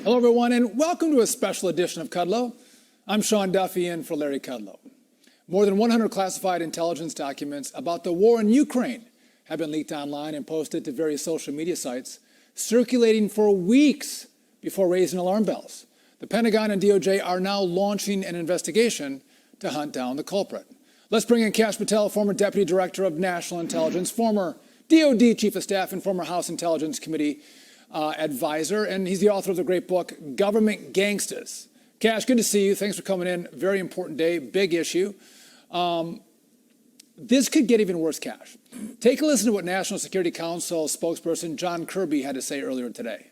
Hello, everyone, and welcome to a special edition of Kudlow. I'm Sean Duffy in for Larry Kudlow. More than 100 classified intelligence documents about the war in Ukraine have been leaked online and posted to various social media sites, circulating for weeks before raising alarm bells. The Pentagon and DOJ are now launching an investigation to hunt down the culprit. Let's bring in Kash Patel, former Deputy Director of National Intelligence, former DOD Chief of Staff, and former House Intelligence Committee advisor, and he's the author of the great book, Government Gangstas. Kash, good to see you. Thanks for coming in. Very important day, big issue. This could get even worse, Kash. Take a listen to what National Security Council spokesperson John Kirby had to say earlier today.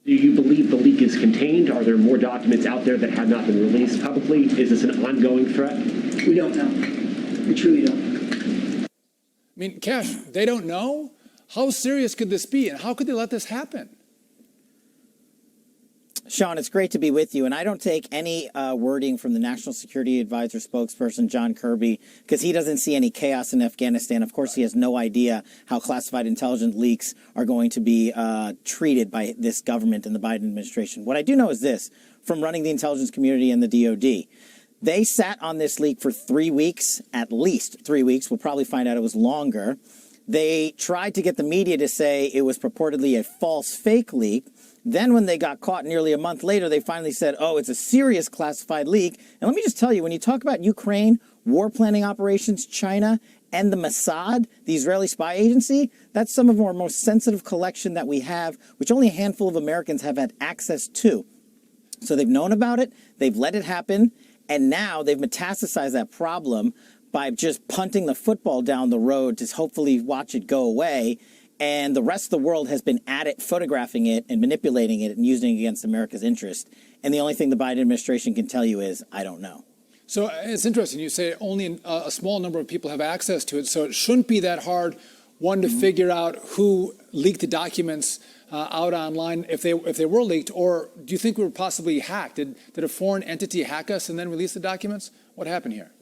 Do you believe the leak is contained? Are there more documents out there that have not been released publicly? Is this an ongoing threat? We don't know. We truly don't. I mean, Kash, they don't know? How serious could this be, and how could they let this happen? Sean, it's great to be with you, and I don't take any wording from the National Security Advisor spokesperson, John Kirby, because he doesn't see any chaos in Afghanistan. Of course, he has no idea how classified intelligence leaks are going to be treated by this government and the Biden administration. What I do know is this, from running the intelligence community and the DOD, they sat on this leak for 3 weeks, at least 3 weeks. We'll probably find out it was longer. They tried to get the media to say it was purportedly a false fake leak. Then when they got caught nearly a month later, they finally said, oh, it's a serious classified leak. And let me just tell you, when you talk about Ukraine, war planning operations, China, and the Mossad, the Israeli spy agency, that's some of our most sensitive collection that we have, which only a handful of Americans have had access to. So they've known about it, they've let it happen, and now they've metastasized that problem by just punting the football down the road to hopefully watch it go away. And the rest of the world has been at it, photographing it and manipulating it and using it against America's interest. And the only thing the Biden administration can tell you is, I don't know. So it's interesting. You say only a small number of people have access to it. So it shouldn't be that hard, one, to figure out who leaked the documents out online if they were leaked. Or do you think we were possibly hacked? Did a foreign entity hack us and then release the documents? What happened here?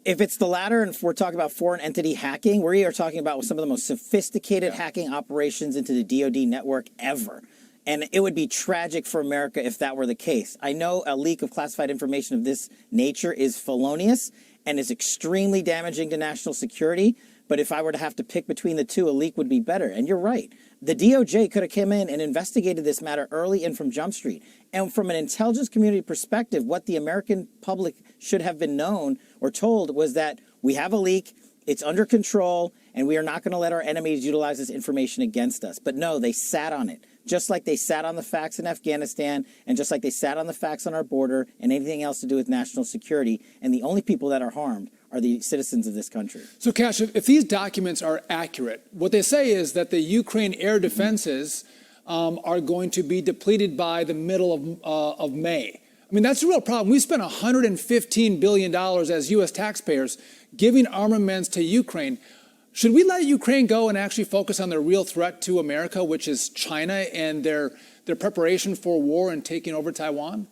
If it's the latter, and if we're talking about foreign entity hacking, we are talking about some of the most sophisticated hacking operations into the DoD network ever. And it would be tragic for America if that were the case. I know a leak of classified information of this nature is felonious and is extremely damaging to national security. But if I were to have to pick between the two, a leak would be better. And you're right. The DOJ could have come in and investigated this matter early and from Jump Street. And from an intelligence community perspective, what the American public should have been known or told was that we have a leak, it's under control, and we are not going to let our enemies utilize this information against us. But no, they sat on it, just like they sat on the facts in Afghanistan and just like they sat on the facts on our border and anything else to do with national security. And the only people that are harmed are the citizens of this country. So, Kash, if these documents are accurate, what they say is that the Ukraine air defenses are going to be depleted by the middle of May. I mean, that's a real problem. We spent $115 billion as U.S. taxpayers giving armaments to Ukraine. Should we let Ukraine go and actually focus on their real threat to America, which is China and their preparation for war and taking over Taiwan?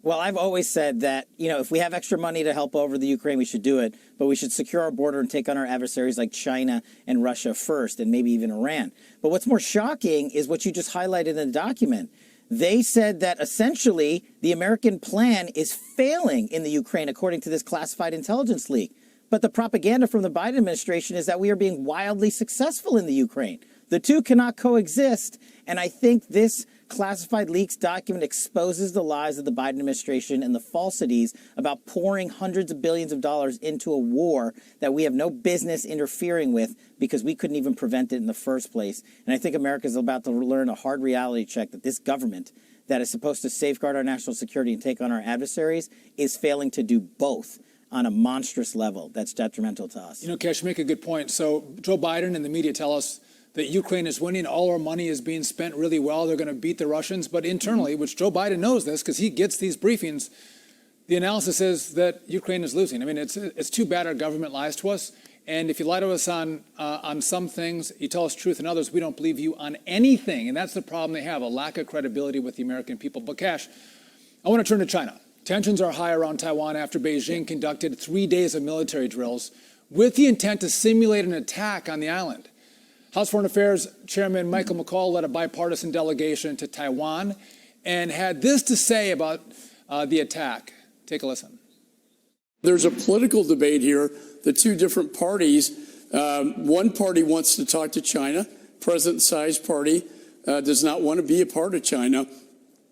Well, I've always said that, if we have extra money to help over the Ukraine, we should do it. But we should secure our border and take on our adversaries like China and Russia first, and maybe even Iran. But what's more shocking is what you just highlighted in the document. They said that essentially the American plan is failing in the Ukraine, according to this classified intelligence leak. But the propaganda from the Biden administration is that we are being wildly successful in the Ukraine. The two cannot coexist. And I think this classified leaks document exposes the lies of the Biden administration and the falsities about pouring hundreds of billions of dollars into a war that we have no business interfering with because we couldn't even prevent it in the first place. And I think America is about to learn a hard reality check that this government that is supposed to safeguard our national security and take on our adversaries is failing to do both on a monstrous level that's detrimental to us. Kash, you make a good point. So Joe Biden and the media tell us that Ukraine is winning, all our money is being spent really well, they're going to beat the Russians. But internally, which Joe Biden knows this because he gets these briefings, the analysis is that Ukraine is losing. I mean, it's too bad our government lies to us. And if you lie to us on some things, you tell us truth in others, we don't believe you on anything. And that's the problem they have, a lack of credibility with the American people. But Kash, I want to turn to China. Tensions are high around Taiwan after Beijing conducted 3 days of military drills with the intent to simulate an attack on the island. House Foreign Affairs Chairman Michael McCall led a bipartisan delegation to Taiwan and had this to say about the attack. Take a listen. There's a political debate here. The two different parties, one party wants to talk to China. President Tsai's party does not want to be a part of China.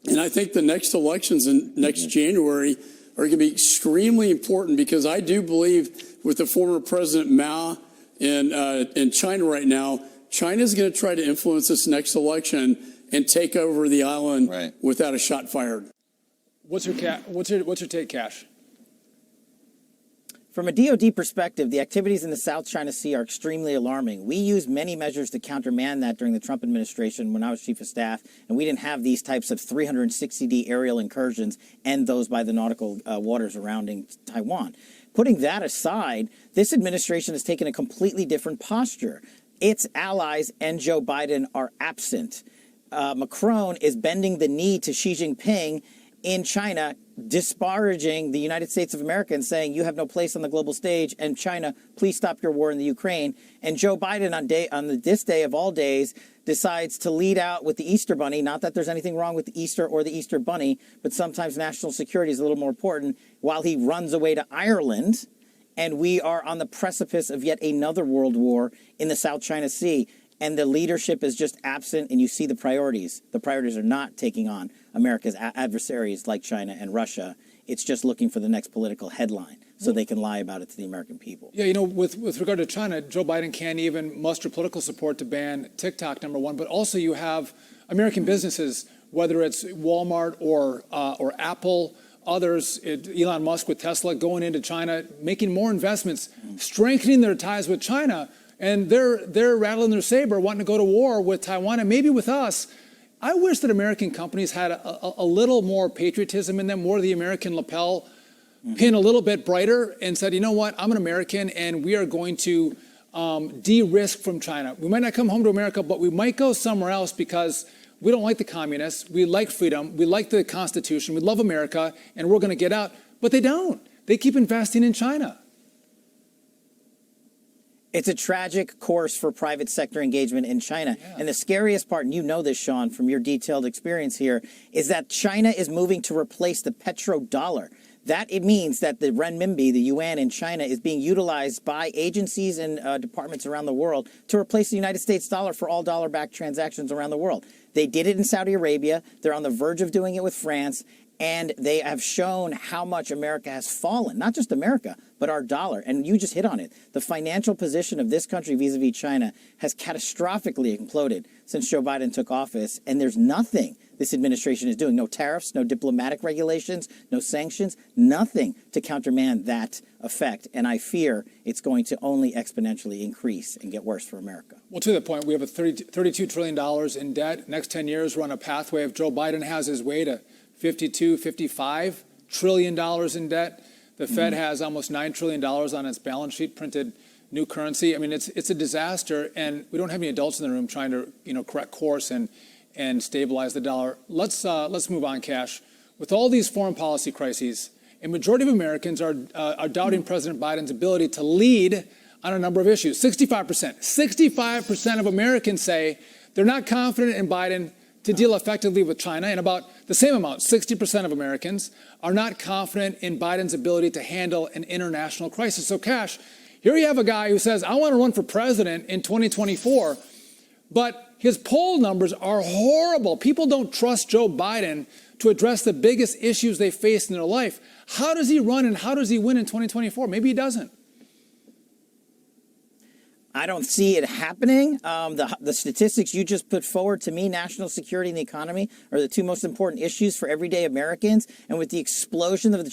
And I think the next elections in next January are going to be extremely important, because I do believe with the former President Mao in China right now, China's going to try to influence this next election and take over the island without a shot fired. What's your take, Kash? From a DoD perspective, the activities in the South China Sea are extremely alarming. We used many measures to countermand that during the Trump administration when I was chief of staff, and we didn't have these types of 360-degree aerial incursions and those by the nautical waters surrounding Taiwan. Putting that aside, this administration has taken a completely different posture. Its allies and Joe Biden are absent. Macron is bending the knee to Xi Jinping in China, disparaging the United States of America and saying you have no place on the global stage, and China, please stop your war in the Ukraine. And Joe Biden on this day of all days decides to lead out with the Easter Bunny. Not that there's anything wrong with the Easter or the Easter Bunny, but sometimes national security is a little more important, while he runs away to Ireland, and we are on the precipice of yet another world war in the South China Sea. And the leadership is just absent, and you see the priorities. The priorities are not taking on America's adversaries like China and Russia. It's just looking for the next political headline so they can lie about it to the American people. Yeah, you know, with regard to China, Joe Biden can't even muster political support to ban TikTok, number one. But also you have American businesses, whether it's Walmart or Apple, others, Elon Musk with Tesla, going into China, making more investments, strengthening their ties with China. And they're rattling their saber, wanting to go to war with Taiwan and maybe with us. I wish that American companies had a little more patriotism in them, wore the American lapel pin a little bit brighter, and said, you know what, I'm an American, and we are going to de-risk from China. We might not come home to America, but we might go somewhere else because we don't like the communists. We like freedom. We like the Constitution. We love America, and we're going to get out. But they don't. They keep investing in China. It's a tragic course for private sector engagement in China. Yeah. And the scariest part, and you know this, Sean, from your detailed experience here, is that China is moving to replace the petrodollar. That it means that the renminbi, the yuan in China, is being utilized by agencies and departments around the world to replace the United States dollar for all dollar-backed transactions around the world. They did it in Saudi Arabia. They're on the verge of doing it with France. And they have shown how much America has fallen, not just America, but our dollar. And you just hit on it. The financial position of this country vis-a-vis China has catastrophically imploded since Joe Biden took office. And there's nothing this administration is doing. No tariffs, no diplomatic regulations, no sanctions, nothing to countermand that effect. And I fear it's going to only exponentially increase and get worse for America. Well, to that point, we have a $32 trillion in debt. Next 10 years, we're on a pathway. If Joe Biden has his way to $52, $55 trillion in debt. The Fed has almost $9 trillion on its balance sheet, printed new currency. I mean, it's a disaster, and we don't have any adults in the room trying to correct course and stabilize the dollar. Let's move on, Kash. With all these foreign policy crises, a majority of Americans are doubting President Biden's ability to lead on a number of issues. 65% of Americans say they're not confident in Biden to deal effectively with China, and about the same amount, 60% of Americans, are not confident in Biden's ability to handle an international crisis. So, Kash, here you have a guy who says, I want to run for president in 2024, but his poll numbers are horrible. People don't trust Joe Biden to address the biggest issues they face in their life. How does he run and how does he win in 2024? Maybe he doesn't. I don't see it happening. The statistics you just put forward to me, national security and the economy, are the two most important issues for everyday Americans. And with the explosion of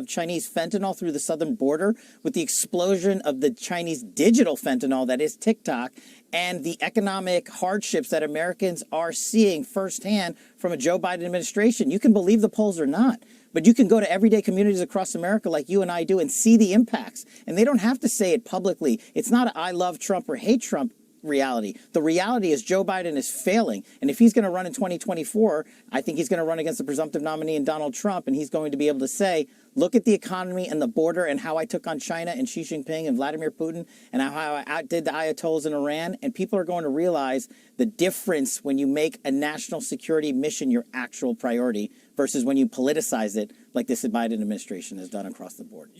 Chinese fentanyl through the southern border, with the explosion of the Chinese digital fentanyl that is TikTok, and the economic hardships that Americans are seeing firsthand from a Joe Biden administration, you can believe the polls or not. But you can go to everyday communities across America like you and I do and see the impacts. And they don't have to say it publicly. It's not a I love Trump or hate Trump reality. The reality is Joe Biden is failing. And if he's going to run in 2024, I think he's going to run against the presumptive nominee in Donald Trump. And he's going to be able to say, Look at the economy and the border and how I took on China and Xi Jinping and Vladimir Putin and how I outdid the Ayatollahs in Iran. And people are going to realize the difference when you make a national security mission your actual priority versus when you politicize it like this Biden administration has done across the board.